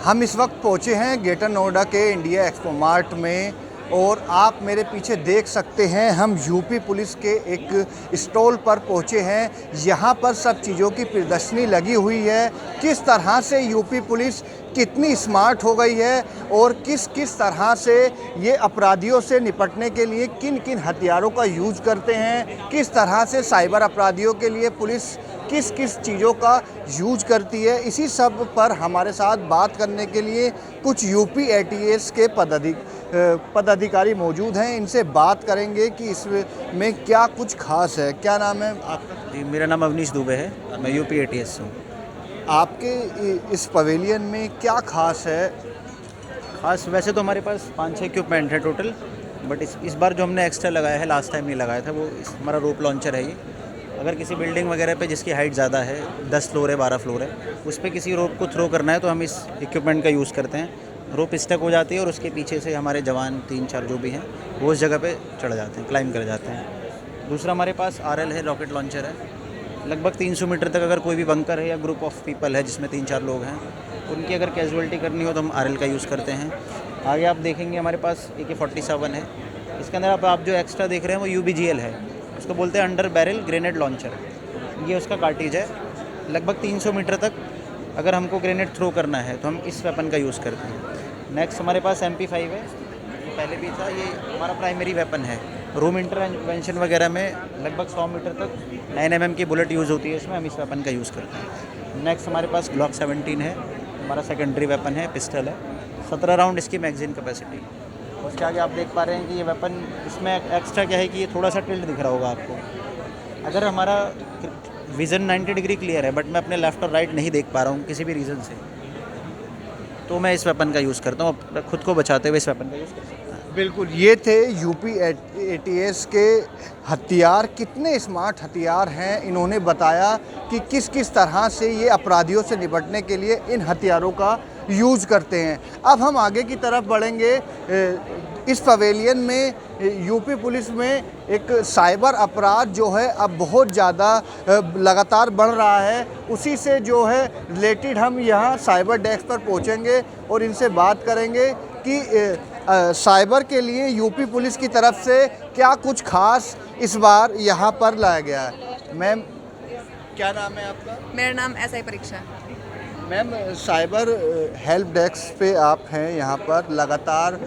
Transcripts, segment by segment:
हम इस वक्त पहुंचे हैं ग्रेटर नोएडा के इंडिया एक्सपो मार्ट में और आप मेरे पीछे देख सकते हैं हम यूपी पुलिस के एक स्टॉल पर पहुंचे हैं। यहां पर सब चीज़ों की प्रदर्शनी लगी हुई है, किस तरह से यूपी पुलिस कितनी स्मार्ट हो गई है और किस किस तरह से ये अपराधियों से निपटने के लिए किन किन हथियारों का यूज करते हैं, किस तरह से साइबर अपराधियों के लिए पुलिस किस किस चीज़ों का यूज करती है। इसी सब पर हमारे साथ बात करने के लिए कुछ यूपी एटीएस के पदाधिकारी मौजूद हैं। इनसे बात करेंगे कि इसमें क्या कुछ खास है। क्या नाम है आपका? जी, मेरा नाम अवनीश दुबे है और मैं यूपी एटीएस से हूँ। आपके इस पवेलियन में क्या खास है? खास वैसे तो हमारे पास 5-6 इक्विपमेंट है टोटल, बट इस बार जो हमने एक्स्ट्रा लगाया है, लास्ट टाइम नहीं लगाया था, वो हमारा रोप लॉन्चर है। ये अगर किसी बिल्डिंग वगैरह पे जिसकी हाइट ज़्यादा है, 10 फ्लोर है, 12 फ्लोर है, उस पर किसी रोप को थ्रो करना है तो हम इस इक्विपमेंट का यूज़ करते हैं। रोप स्टक हो जाती है और उसके पीछे से हमारे जवान 3-4 जो भी हैं वो उस जगह पे चढ़ जाते हैं, क्लाइंब कर जाते हैं। दूसरा हमारे पास RL है, रॉकेट लॉन्चर है। लगभग 300 मीटर तक अगर कोई भी बंकर है या ग्रुप ऑफ पीपल है जिसमें 3-4 लोग हैं, उनकी अगर कैजुअलिटी करनी हो तो हम RL का यूज़ करते हैं। आगे आप देखेंगे हमारे पास AK-47 है। इसके अंदर आप जो एक्स्ट्रा देख रहे हैं वो UBGL है, उसको बोलते हैं अंडर बैरल ग्रेनेड लॉन्चर। ये उसका कार्टिज है। लगभग 300 मीटर तक अगर हमको ग्रेनेड थ्रो करना है तो हम इस वेपन का यूज़ करते हैं। नेक्स्ट हमारे पास MP5 है, तो पहले भी था, ये हमारा प्राइमरी वेपन है। रूम इंटरवेंशन वगैरह में लगभग 100 मीटर तक 9 mm की बुलेट यूज़ होती है, इसमें हम इस वेपन का यूज़ करते हैं। नेक्स्ट हमारे पास Glock 17 है, हमारा सेकेंडरी वेपन है, पिस्टल है। 17 राउंड इसकी मैगजीन कैपेसिटी। उसके आगे आप देख पा रहे हैं कि ये वेपन, इसमें एक्स्ट्रा क्या है कि ये थोड़ा सा टिल्ट दिख रहा होगा आपको। अगर हमारा विज़न 90 डिग्री क्लियर है बट मैं अपने लेफ़्ट और राइट नहीं देख पा रहा हूँ किसी भी रीज़न से, तो मैं इस वेपन का यूज़ करता हूँ। खुद को बचाते हुए इस वेपन का यूज़ कर सकता हूँ। बिल्कुल, ये थे यूपी एटीएस के हथियार। कितने स्मार्ट हथियार हैं, इन्होंने बताया कि किस किस तरह से ये अपराधियों से निपटने के लिए इन हथियारों का यूज़ करते हैं। अब हम आगे की तरफ बढ़ेंगे। इस पवेलियन में यूपी पुलिस में एक साइबर अपराध जो है अब बहुत ज़्यादा लगातार बढ़ रहा है, उसी से जो है रिलेटेड हम यहाँ साइबर डेस्क पर पहुँचेंगे और इनसे बात करेंगे कि साइबर के लिए यूपी पुलिस की तरफ से क्या कुछ खास इस बार यहाँ पर लाया गया है। मैम, क्या नाम है आपका? मेरा नाम SI परीक्षा है। मैम, साइबर हेल्प डेस्क पे आप हैं यहाँ पर लगातार।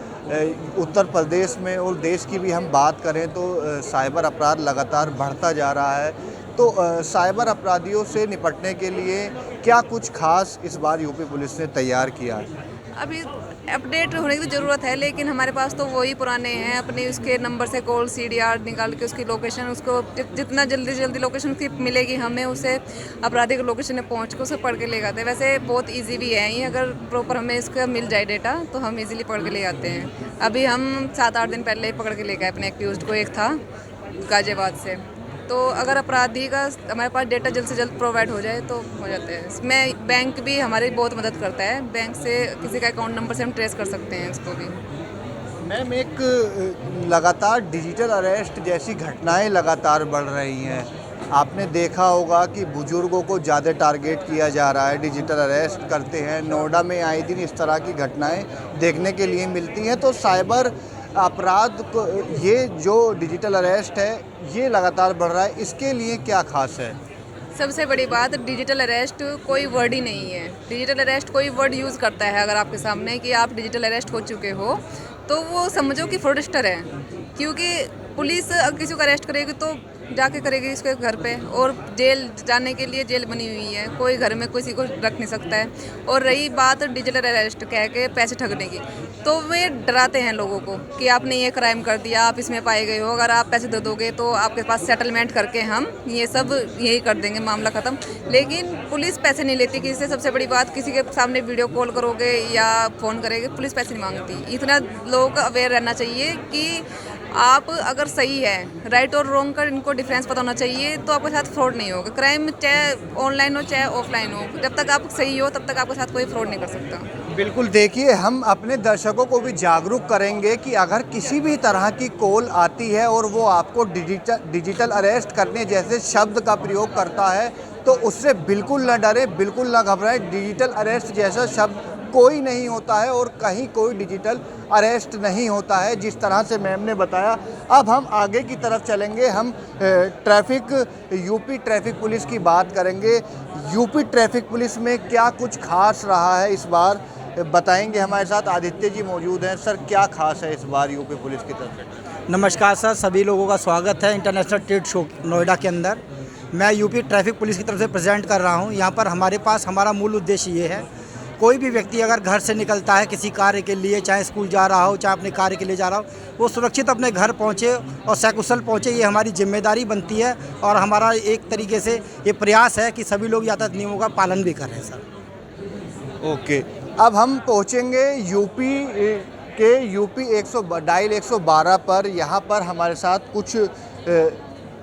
उत्तर प्रदेश में और देश की भी हम बात करें तो साइबर अपराध लगातार बढ़ता जा रहा है, तो साइबर अपराधियों से निपटने के लिए क्या कुछ खास इस बार यूपी पुलिस ने तैयार किया है? अभी अपडेट होने की ज़रूरत है, लेकिन हमारे पास तो वही पुराने हैं। अपने उसके नंबर से कॉल CDR निकाल के उसकी लोकेशन, उसको जितना जल्दी जल्दी लोकेशन उसकी मिलेगी हमें, उसे अपराधी की लोकेशन में पहुँच के उसे पढ़ के ले जाते हैं। वैसे बहुत इजी भी है ये, अगर प्रॉपर हमें इसका मिल जाए डेटा तो हम इजीली पढ़ के ले जाते हैं। अभी हम 7-8 दिन पहले ही पकड़ के ले गए अपने एक्यूज्ड को, एक था गाजियाबाद से। तो अगर अपराधी का हमारे पास डेटा जल्द से जल्द प्रोवाइड हो जाए तो हो जाते हैं। इसमें बैंक भी हमारी बहुत मदद करता है। बैंक से किसी का अकाउंट नंबर से हम ट्रेस कर सकते हैं इसको भी। मैम, एक लगातार डिजिटल अरेस्ट जैसी घटनाएं लगातार बढ़ रही हैं। आपने देखा होगा कि बुजुर्गों को ज़्यादा टारगेट किया जा रहा है, डिजिटल अरेस्ट करते हैं। नोएडा में आए दिन इस तरह की घटनाएं देखने के लिए मिलती हैं। तो साइबर अपराध को, ये जो डिजिटल अरेस्ट है ये लगातार बढ़ रहा है, इसके लिए क्या खास है? सबसे बड़ी बात, डिजिटल अरेस्ट कोई वर्ड ही नहीं है। डिजिटल अरेस्ट कोई वर्ड यूज़ करता है अगर आपके सामने कि आप डिजिटल अरेस्ट हो चुके हो, तो वो समझो कि फ्रॉडस्टर है। क्योंकि पुलिस अगर किसी को अरेस्ट करेगी तो जाके करेगी इसके घर पे, और जेल जाने के लिए जेल बनी हुई है, कोई घर में किसी को रख नहीं सकता है। और रही बात डिजिटल अरेस्ट कह के पैसे ठगने की, तो वे डराते हैं लोगों को कि आपने ये क्राइम कर दिया, आप इसमें पाए गए हो, अगर आप पैसे दे दोगे तो आपके पास सेटलमेंट करके हम ये सब यही कर देंगे, मामला ख़त्म। लेकिन पुलिस पैसे नहीं लेती किसी से। सबसे बड़ी बात, किसी के सामने वीडियो कॉल करोगे या फ़ोन करेंगे, पुलिस पैसे नहीं मांगती। इतना लोगों को अवेयर रहना चाहिए कि आप अगर सही है, राइट और रॉन्ग का इनको डिफरेंस पता होना चाहिए, तो आपके साथ फ्रॉड नहीं होगा। क्राइम चाहे ऑनलाइन हो चाहे ऑफलाइन हो, जब तक आप सही हो तब तक आपके साथ कोई फ्रॉड नहीं कर सकता। बिल्कुल, देखिए, हम अपने दर्शकों को भी जागरूक करेंगे कि अगर किसी भी तरह की कॉल आती है और वो आपको डिजिटल अरेस्ट करने जैसे शब्द का प्रयोग करता है तो उससे बिल्कुल ना डरे, बिल्कुल ना घबराएं। डिजिटल अरेस्ट जैसा शब्द कोई नहीं होता है और कहीं कोई डिजिटल अरेस्ट नहीं होता है, जिस तरह से मैम ने बताया। अब हम आगे की तरफ चलेंगे, हम यूपी ट्रैफिक पुलिस की बात करेंगे। यूपी ट्रैफिक पुलिस में क्या कुछ खास रहा है इस बार, बताएंगे। हमारे साथ आदित्य जी मौजूद हैं। सर, क्या खास है इस बार यूपी पुलिस की तरफ से? नमस्कार सर, सभी लोगों का स्वागत है इंटरनेशनल ट्रेड शो नोएडा के अंदर। मैं यूपी ट्रैफिक पुलिस की तरफ से प्रेजेंट कर रहा हूं। यहां पर हमारे पास हमारा मूल उद्देश्य ये है, कोई भी व्यक्ति अगर घर से निकलता है किसी कार्य के लिए, चाहे स्कूल जा रहा हो चाहे अपने कार्य के लिए जा रहा हो, वो सुरक्षित अपने घर पहुंचे और सकुशल पहुंचे, ये हमारी जिम्मेदारी बनती है। और हमारा एक तरीके से ये प्रयास है कि सभी लोग यातायात नियमों का पालन भी करें सर। ओके, अब हम पहुंचेंगे यूपी 112 पर। यहाँ पर हमारे साथ कुछ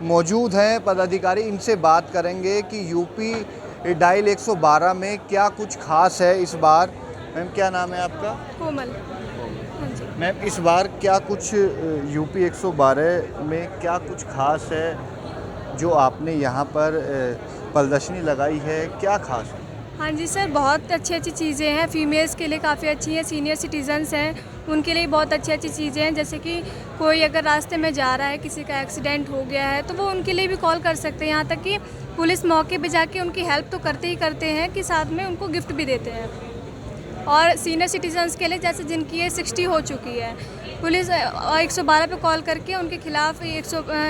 मौजूद हैं पदाधिकारी, इनसे बात करेंगे कि यूपी डायल 112 में क्या कुछ खास है इस बार। मैम, क्या नाम है आपका? कोमल। हाँ जी। मैम, इस बार क्या कुछ यूपी 112 में क्या कुछ खास है जो आपने यहाँ पर प्रदर्शनी लगाई है, क्या खास है? हाँ जी सर, बहुत अच्छी अच्छी चीज़ें हैं। फीमेल्स के लिए काफ़ी अच्छी हैं, सीनियर सिटीजन्स हैं उनके लिए बहुत अच्छी अच्छी चीज़ें हैं। जैसे कि कोई अगर रास्ते में जा रहा है, किसी का एक्सीडेंट हो गया है, तो वो उनके लिए भी कॉल कर सकते हैं। यहाँ तक कि पुलिस मौके पे जाके उनकी हेल्प तो करते ही करते हैं कि साथ में उनको गिफ्ट भी देते हैं। और सीनियर सिटीजन्स के लिए, जैसे जिनकी एज 60 हो चुकी है, पुलिस 112 पे कॉल करके उनके खिलाफ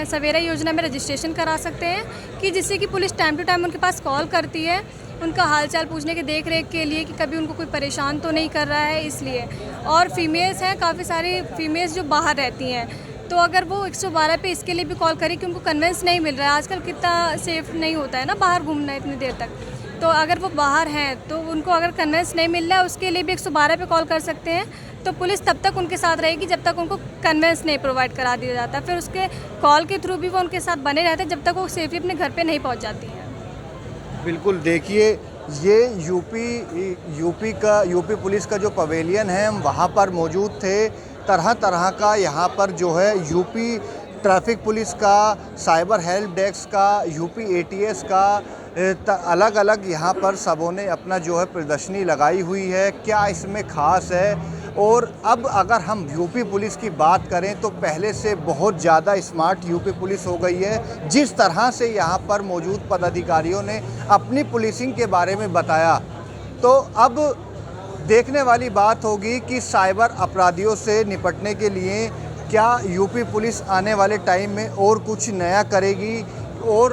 सवेरा योजना में रजिस्ट्रेशन करा सकते हैं, कि जिससे कि पुलिस टाइम टू टाइम उनके पास कॉल करती है उनका हालचाल पूछने के, देख रेख के लिए कि कभी उनको कोई परेशान तो नहीं कर रहा है, इसलिए। और फीमेल्स हैं, काफ़ी सारी फीमेल्स जो बाहर रहती हैं, तो अगर वो 112 पे इसके लिए भी कॉल करें कि उनको कन्वेंस नहीं मिल रहा है। आजकल कितना सेफ़ नहीं होता है ना बाहर घूमना इतनी देर तक, तो अगर वो बाहर हैं तो उनको अगर कन्वेंस नहीं मिल रहा है, उसके लिए भी 112 पे कॉल कर सकते हैं। तो पुलिस तब तक उनके साथ रहेगी जब तक उनको कन्वेंस नहीं प्रोवाइड करा दिया जाता। फिर उसके कॉल के थ्रू भी वो उनके साथ बने रहते हैं जब तक वो सेफली अपने घर पे नहीं पहुंच जाती हैं। बिल्कुल, देखिए ये यूपी पुलिस का जो पवेलियन है, हम वहाँ पर मौजूद थे। तरह तरह का यहाँ पर जो है यूपी ट्रैफिक पुलिस का, साइबर हेल्प डेस्क का, यूपी एटीएस का, अलग अलग यहाँ पर सबों ने अपना जो है प्रदर्शनी लगाई हुई है। क्या इसमें ख़ास है? और अब अगर हम यूपी पुलिस की बात करें तो पहले से बहुत ज़्यादा स्मार्ट यूपी पुलिस हो गई है। जिस तरह से यहाँ पर मौजूद पदाधिकारियों ने अपनी पुलिसिंग के बारे में बताया, तो अब देखने वाली बात होगी कि साइबर अपराधियों से निपटने के लिए क्या यूपी पुलिस आने वाले टाइम में और कुछ नया करेगी, और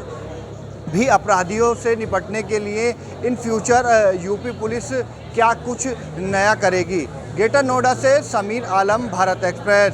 भी अपराधियों से निपटने के लिए इन फ्यूचर यूपी पुलिस क्या कुछ नया करेगी। ग्रेटर नोएडा से समीर आलम, भारत एक्सप्रेस।